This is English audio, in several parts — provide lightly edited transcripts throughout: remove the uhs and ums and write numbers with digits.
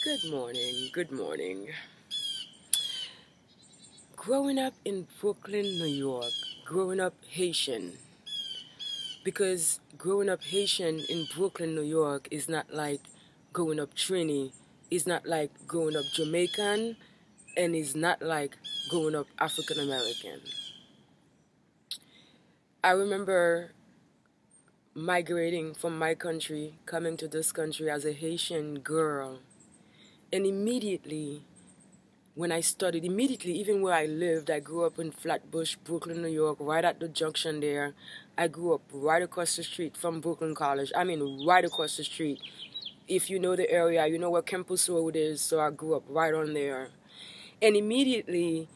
Good morning, good morning. Growing up in Brooklyn, New York, growing up Haitian, because growing up Haitian in Brooklyn, New York is not like growing up Trini, is not like growing up Jamaican, and is not like growing up African American. I remember migrating from my country, coming to this country as a Haitian girl, and immediately when I studied, even where I lived, I grew up in Flatbush, Brooklyn, New York, right at the junction there. I grew up right across the street from Brooklyn College. I mean, right across the street. If you know the area, you know where Campus Road is, so I grew up right on there. And immediately,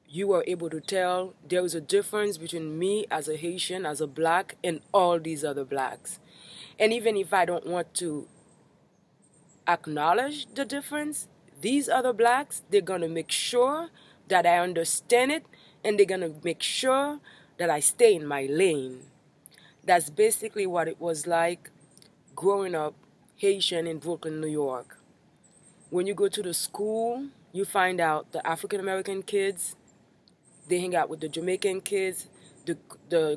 you were able to tell there was a difference between me as a Haitian, as a black, and all these other blacks. And even if I don't want to acknowledge the difference, these other blacks, they're going to make sure that I understand it, and they're going to make sure that I stay in my lane. That's basically what it was like growing up Haitian in Brooklyn, New York. When you go to the school, you find out the African American kids, they hang out with the Jamaican kids, the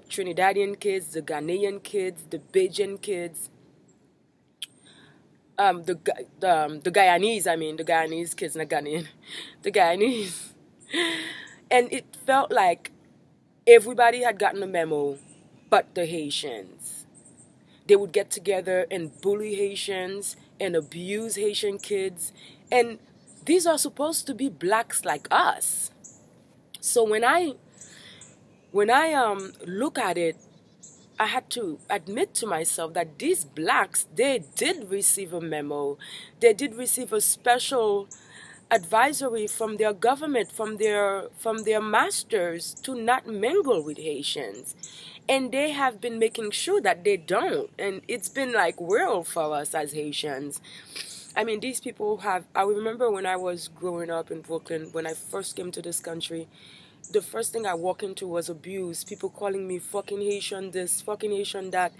Trinidadian kids, the Ghanaian kids, the Bajan kids, the Guyanese, the Guyanese kids, not Ghanaian, the Guyanese. And it felt like everybody had gotten a memo but the Haitians. They would get together and bully Haitians and abuse Haitian kids. And these are supposed to be blacks like us. So when I look at it, I had to admit to myself that these blacks, they did receive a memo. They did receive a special advisory from their government, from their masters, to not mingle with Haitians. And they have been making sure that they don't. And it's been like real for us as Haitians. These people have... I remember when I was growing up in Brooklyn, when I first came to this country, the first thing I walked into was abuse. People calling me fucking Haitian this, fucking Haitian that.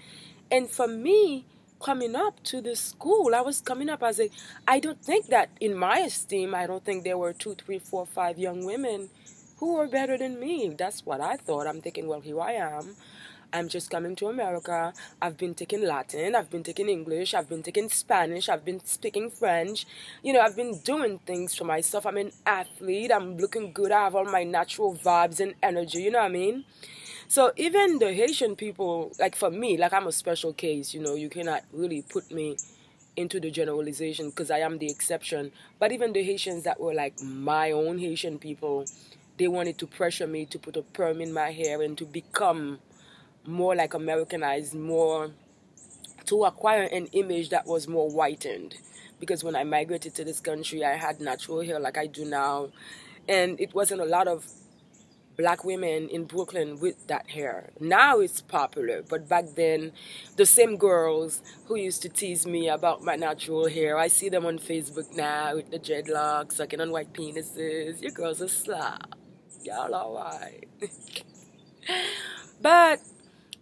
And for me, coming up to this school, I was coming up as I don't think that, in my esteem, I don't think there were 2, 3, 4, 5 young women who were better than me. That's what I thought. I'm thinking, well, here I am. I'm just coming to America. I've been taking Latin, I've been taking English, I've been taking Spanish, I've been speaking French. I've been doing things for myself. I'm an athlete, I'm looking good, I have all my natural vibes and energy, you know what I mean? So even the Haitian people, like for me, like I'm a special case, you cannot really put me into the generalization because I am the exception. But even the Haitians that were like my own Haitian people, they wanted to pressure me to put a perm in my hair and to become more like Americanized, more to acquire an image that was more whitened. Because when I migrated to this country, I had natural hair like I do now. And it wasn't a lot of black women in Brooklyn with that hair. Now it's popular, but back then, the same girls who used to tease me about my natural hair, I see them on Facebook now with the dreadlocks, sucking on white penises. You girls are slap. Y'all are white. But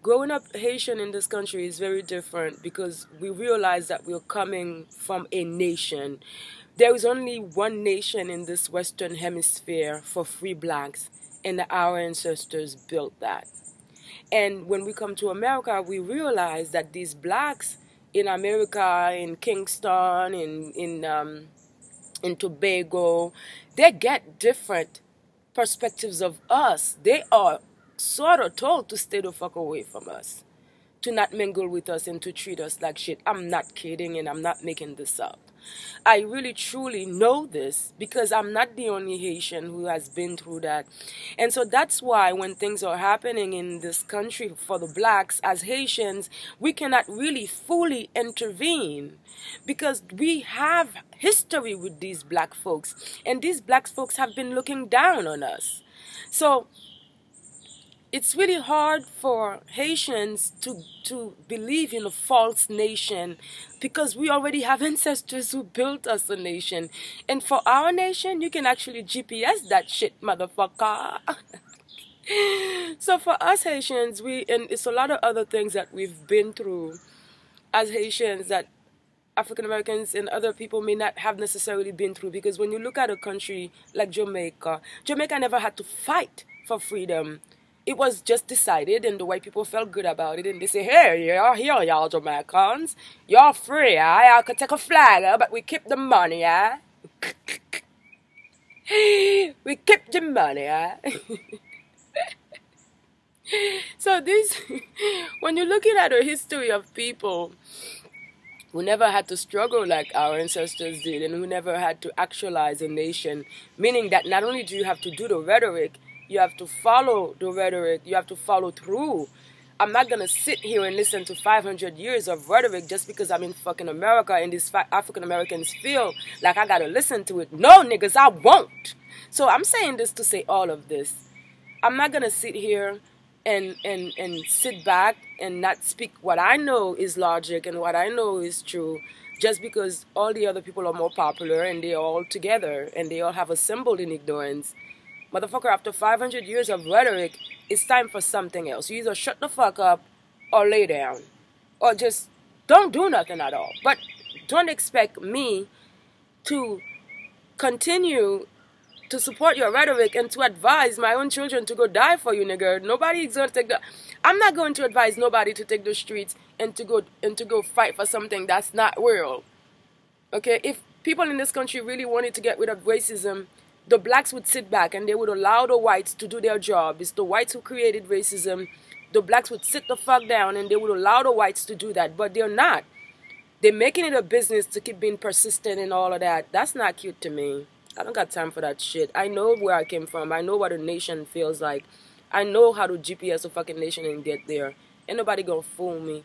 growing up Haitian in this country is very different because we realize that we're coming from a nation. There is only one nation in this Western Hemisphere for free blacks, and our ancestors built that. And when we come to America, we realize that these blacks in America, in Kingston, in Tobago, they get different perspectives of us. They are sort of told to stay the fuck away from us, to not mingle with us, and to treat us like shit. I'm not kidding, and I'm not making this up. I really truly know this because I'm not the only Haitian who has been through that. And so that's why when things are happening in this country for the blacks as Haitians, we cannot really fully intervene because we have history with these black folks, and these black folks have been looking down on us. So it's really hard for Haitians to believe in a false nation because we already have ancestors who built us a nation. And for our nation, you can actually GPS that shit, motherfucker. So for us Haitians, and it's a lot of other things that we've been through as Haitians that African Americans and other people may not have necessarily been through. Because when you look at a country like Jamaica, Jamaica never had to fight for freedom. It was just decided, and the white people felt good about it, and they say, hey, you're here, y'all Jamaicans. You're free, y'all could take a flag, but we keep the money, we keep the money, So this, when you're looking at a history of people who never had to struggle like our ancestors did, and who never had to actualize a nation, meaning that not only do you have to do the rhetoric, you have to follow the rhetoric, you have to follow through. I'm not going to sit here and listen to 500 years of rhetoric just because I'm in fucking America and these African Americans feel like I got to listen to it. No, niggas, I won't. So I'm saying this to say all of this. I'm not going to sit here and sit back and not speak what I know is logic and what I know is true just because all the other people are more popular and they're all together and they all have assembled in ignorance. Motherfucker, after 500 years of rhetoric, it's time for something else. You either shut the fuck up or lay down. Or just don't do nothing at all. But don't expect me to continue to support your rhetoric and to advise my own children to go die for you, nigga. Nobody's going to take the... I'm not going to advise nobody to take the streets and to go fight for something that's not real. Okay? If people in this country really wanted to get rid of racism, the blacks would sit back and they would allow the whites to do their job. It's the whites who created racism. The blacks would sit the fuck down and they would allow the whites to do that. But they're not. They're making it a business to keep being persistent and all of that. That's not cute to me. I don't got time for that shit. I know where I came from. I know what a nation feels like. I know how to GPS a fucking nation and get there. Ain't nobody gonna fool me.